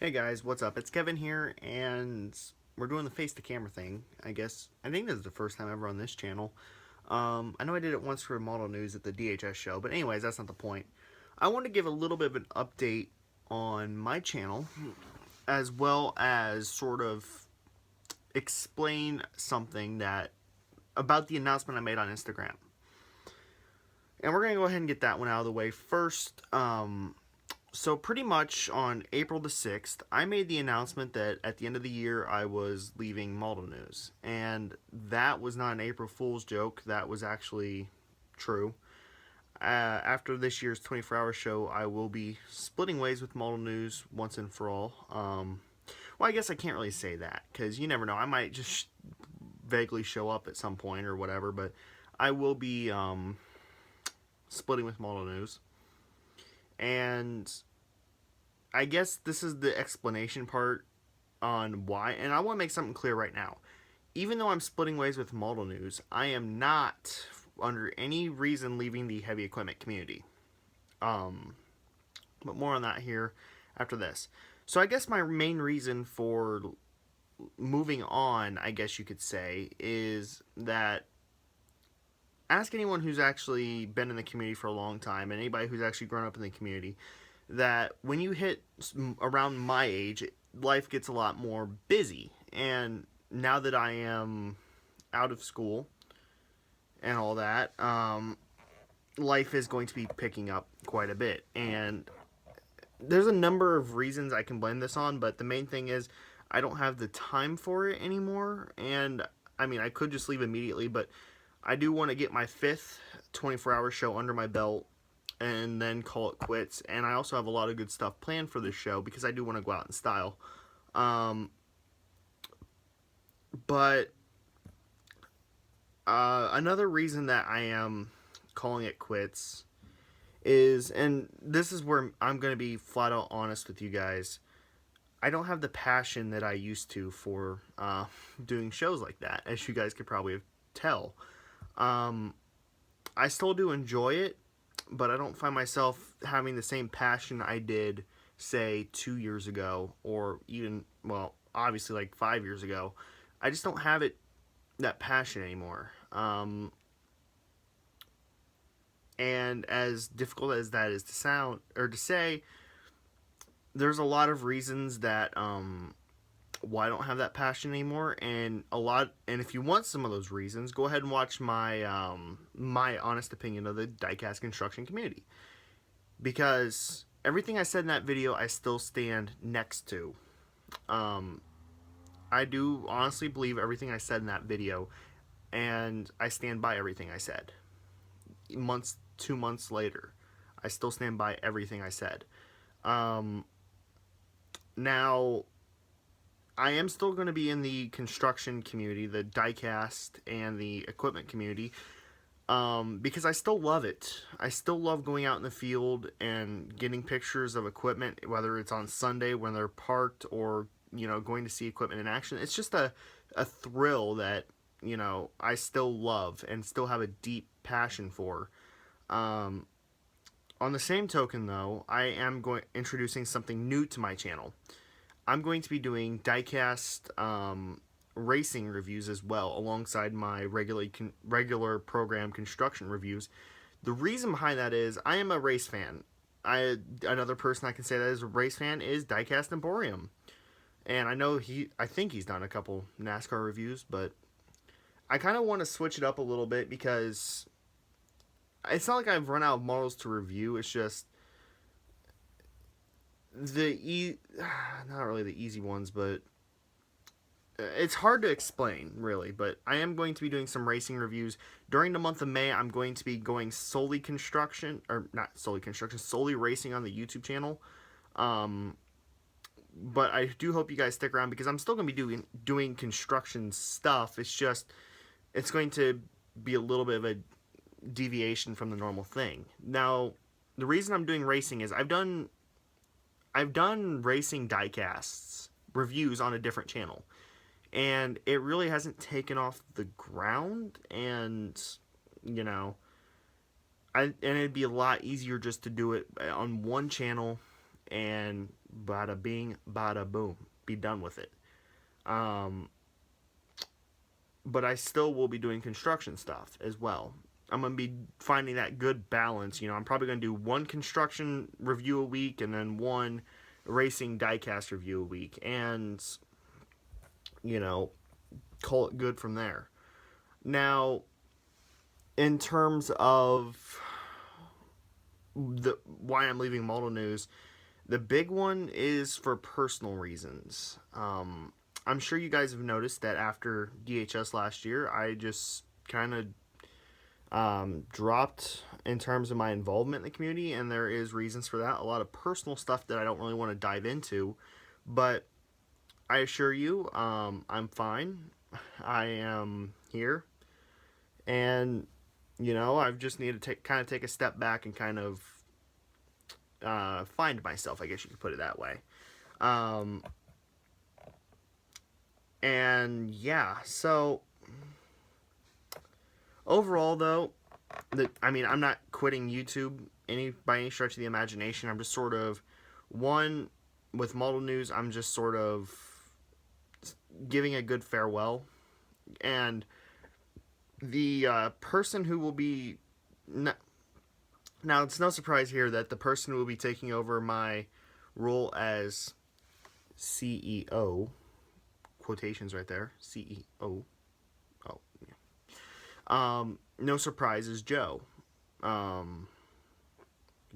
Hey guys, what's up? It's Kevin here, and we're doing the face to camera thing, I guess. I think this is the first time ever on this channel. I know I did it once for Model News at the DHS show, but anyways, that's not the point. I want to give a little bit of an update on my channel, as well as sort of explain something that about the announcement I made on Instagram. And we're going to go ahead and get that one out of the way first. So pretty much on April the 6th, I made the announcement that at the end of the year I was leaving Model News. And that was not an April Fool's joke. That was actually true. After this year's 24-hour show, I will be splitting ways with Model News once and for all. Well, I guess I can't really say that because you never know. I might just vaguely show up at some point or whatever, but I will be splitting with Model News. And I guess this is the explanation part on why. And I want to make something clear right now. Even though I'm splitting ways with Model News, I am not under any reason leaving the heavy equipment community. But more on that here after this. So I guess my main reason for moving on, I guess you could say, is that ask anyone who's actually been in the community for a long time and anybody who's actually grown up in the community that when you hit around my age, life gets a lot more busy. And now that I am out of school and all that, life is going to be picking up quite a bit. And there's a number of reasons I can blame this on, but the main thing is I don't have the time for it anymore. And I mean, I could just leave immediately, but I do want to get my 5th 24-hour show under my belt and then call it quits. And I also have a lot of good stuff planned for this show because I do want to go out in style. But another reason that I am calling it quits is, and this is where I'm going to be flat out honest with you guys, I don't have the passion that I used to for doing shows like that, as you guys could probably tell. I still do enjoy it, but I don't find myself having the same passion I did, say, 2 years ago, or even, well, obviously like 5 years ago. I just don't have that passion anymore. And as difficult as that is to sound, or to say, there's a lot of reasons that, why I don't have that passion anymore, and if you want some of those reasons, go ahead and watch my my honest opinion of the diecast construction community, because everything I said in that video I still stand next to. I do honestly believe everything I said in that video, and I stand by everything I said. 2 months later, I still stand by everything I said. Now, I am still going to be in the construction community, the diecast and the equipment community, because I still love it. I still love going out in the field and getting pictures of equipment, whether it's on Sunday when they're parked or, going to see equipment in action. It's just a thrill that, I still love and still have a deep passion for. On the same token, though, I am introducing something new to my channel. I'm going to be doing diecast racing reviews as well, alongside my regular program construction reviews. The reason behind that is I am a race fan. Another person I can say that is a race fan is Diecast Emporium, and I think he's done a couple NASCAR reviews, but I kind of want to switch it up a little bit because it's not like I've run out of models to review. It's just not really the easy ones, but it's hard to explain, really. But I am going to be doing some racing reviews during the month of May. I'm going to be going solely racing on the YouTube channel. But I do hope you guys stick around because I'm still going to be doing construction stuff. It's going to be a little bit of a deviation from the normal thing. Now, the reason I'm doing racing is I've done racing diecasts reviews on a different channel, and it really hasn't taken off the ground. And it'd be a lot easier just to do it on one channel and bada bing, bada boom, be done with it. Um, but I still will be doing construction stuff as well. I'm going to be finding that good balance. I'm probably going to do one construction review a week and then one racing diecast review a week. And, call it good from there. Now, in terms of why I'm leaving Model News, the big one is for personal reasons. I'm sure you guys have noticed that after DHS last year, I just kind of dropped in terms of my involvement in the community, and there is reasons for that. A lot of personal stuff that I don't really want to dive into, but I assure you, I'm fine. I am here, and I just need to kind of take a step back and kind of find myself, I guess you could put it that way. And yeah, so overall though, I'm not quitting YouTube by any stretch of the imagination. I'm just sort of, with Model News, I'm just sort of giving a good farewell. And the person who will be... Now, it's no surprise here that the person who will be taking over my role as CEO, quotations right there, CEO, oh, yeah. No surprise is Joe.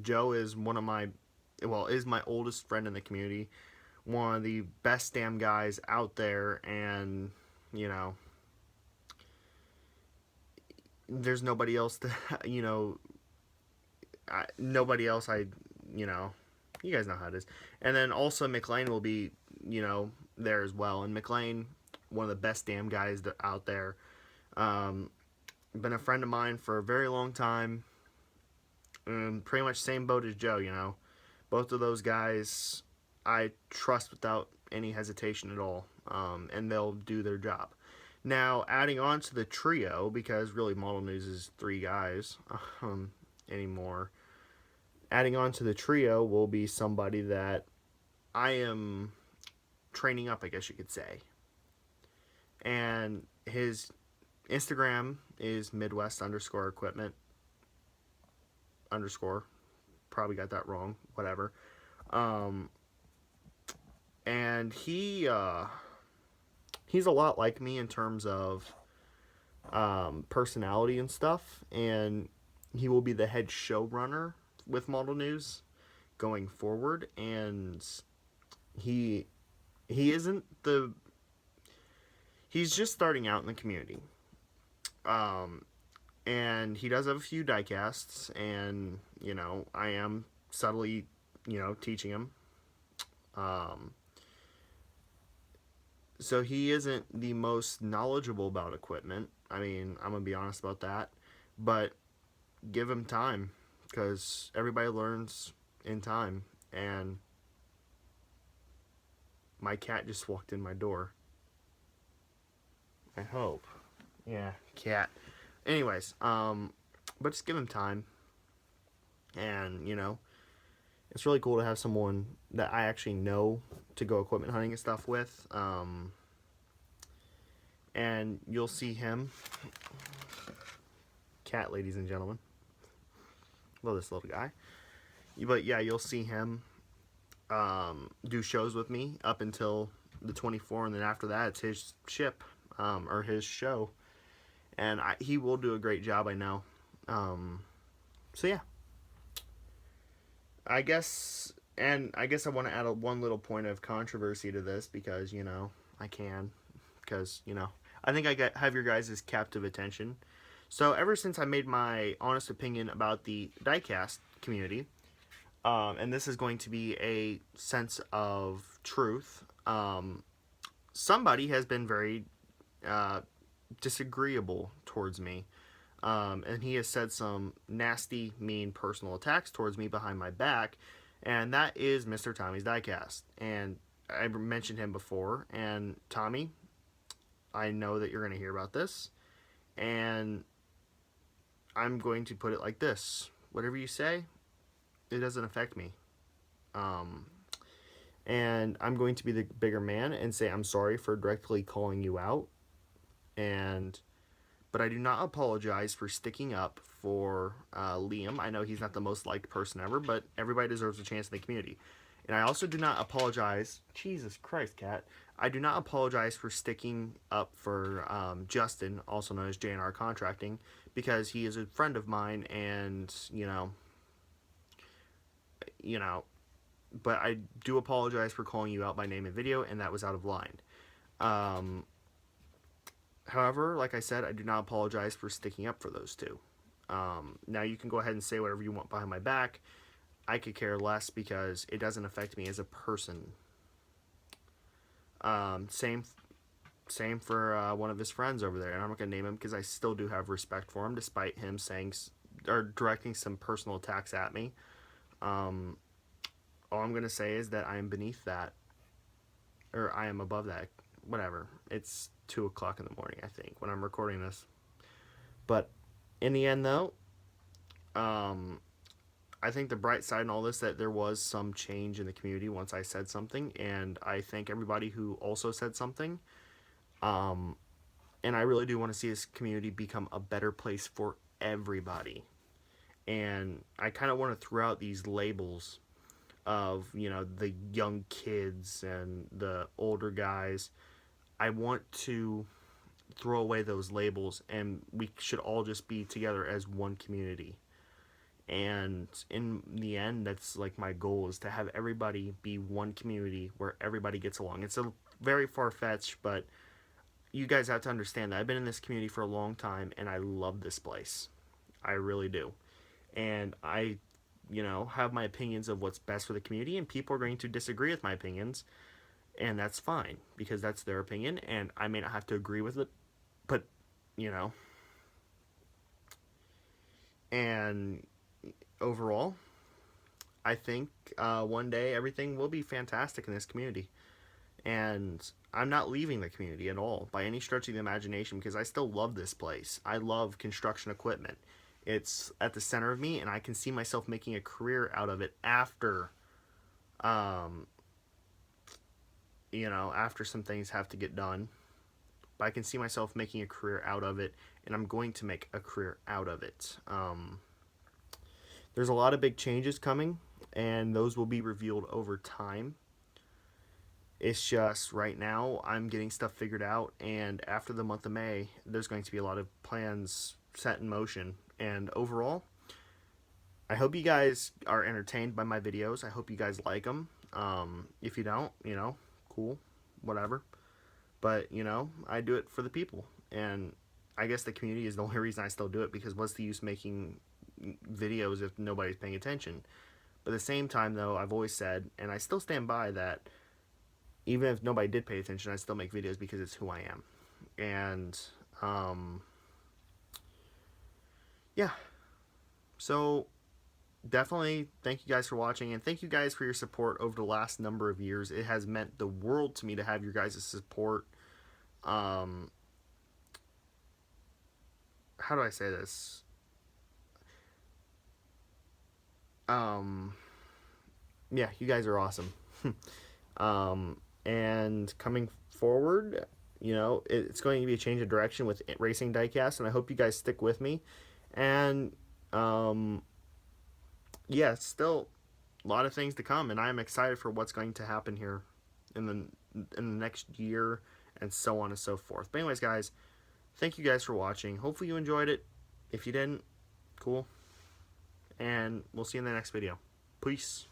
Joe is is my oldest friend in the community, one of the best damn guys out there, and, there's nobody else to, nobody else you guys know how it is. And then also McLean will be, there as well. And McLean, one of the best damn guys out there. Been a friend of mine for a very long time. Pretty much same boat as Joe, Both of those guys I trust without any hesitation at all. And they'll do their job. Now, adding on to the trio, because really Model News is 3 guys anymore. Adding on to the trio will be somebody that I am training up, I guess you could say. And his Instagram is Midwest_equipment_. Probably got that wrong. Whatever. And he's a lot like me in terms of personality and stuff. And he will be the head showrunner with Model News going forward. And he isn't he's just starting out in the community. And he does have a few diecasts, and, I am subtly, teaching him. So he isn't the most knowledgeable about equipment. I'm going to be honest about that. But give him time, because everybody learns in time. And my cat just walked in my door. I hope. Yeah, cat. Anyways, but just give him time. And, it's really cool to have someone that I actually know to go equipment hunting and stuff with. And you'll see him. Cat, ladies and gentlemen. Love this little guy. But yeah, you'll see him do shows with me up until the 24, and then after that, it's his ship, or his show. And he will do a great job, I know. So yeah. I guess I want to add one little point of controversy to this, because, I can. Because, I think I have your guys' captive attention. So ever since I made my honest opinion about the diecast community, and this is going to be a sense of truth, somebody has been very disagreeable towards me. And he has said some nasty, mean personal attacks towards me behind my back, and that is Mr. Tommy's Diecast. And I mentioned him before, and Tommy, I know that you're going to hear about this, and I'm going to put it like this. Whatever you say, it doesn't affect me. And I'm going to be the bigger man and say I'm sorry for directly calling you out. But I do not apologize for sticking up for Liam. I know he's not the most liked person ever, but everybody deserves a chance in the community. And I also do not apologize. Jesus Christ, Cat. I do not apologize for sticking up for Justin, also known as JNR Contracting, because he is a friend of mine, and you know. But I do apologize for calling you out by name and video, and that was out of line. However, like I said, I do not apologize for sticking up for those two. Now you can go ahead and say whatever you want behind my back. I could care less because it doesn't affect me as a person. Same for one of his friends over there, and I'm not gonna name him because I still do have respect for him, despite him saying or directing some personal attacks at me. All I'm gonna say is that I am beneath that, or I am above that. Whatever. It's 2 o'clock in the morning, I think, when I'm recording this. But in the end, though, I think the bright side in all this, that there was some change in the community once I said something, and I thank everybody who also said something. And I really do want to see this community become a better place for everybody. And I kind of want to throw out these labels of, the young kids and the older guys. I want to throw away those labels, and we should all just be together as one community. And in the end, that's like my goal, is to have everybody be one community where everybody gets along. It's a very far-fetched, but you guys have to understand that I've been in this community for a long time, and I love this place. I really do. And I have my opinions of what's best for the community, and people are going to disagree with my opinions, and that's fine, because that's their opinion, and I may not have to agree with it, but, and overall, I think one day everything will be fantastic in this community, and I'm not leaving the community at all, by any stretch of the imagination, because I still love this place. I love construction equipment. It's at the center of me, and I can see myself making a career out of it after, after some things have to get done. But I can see myself making a career out of it, and I'm going to make a career out of it. There's a lot of big changes coming, and those will be revealed over time. It's just right now I'm getting stuff figured out, and after the month of May, there's going to be a lot of plans set in motion. And overall, I hope you guys are entertained by my videos. I hope you guys like them. If you don't, cool, whatever. But, I do it for the people. And I guess the community is the only reason I still do it, because what's the use making videos if nobody's paying attention? But at the same time, though, I've always said, and I still stand by, that even if nobody did pay attention, I still make videos because it's who I am. And, yeah. So, definitely thank you guys for watching, and thank you guys for your support over the last number of years. It has meant the world to me to have your guys' support. How do I say this? Yeah, you guys are awesome. And coming forward, it's going to be a change of direction with Racing Diecast, and I hope you guys stick with me. And, yeah, still a lot of things to come, and I'm excited for what's going to happen here in the next year, and so on and so forth. But anyways, guys, thank you guys for watching. Hopefully you enjoyed it. If you didn't, cool. And we'll see you in the next video. Peace.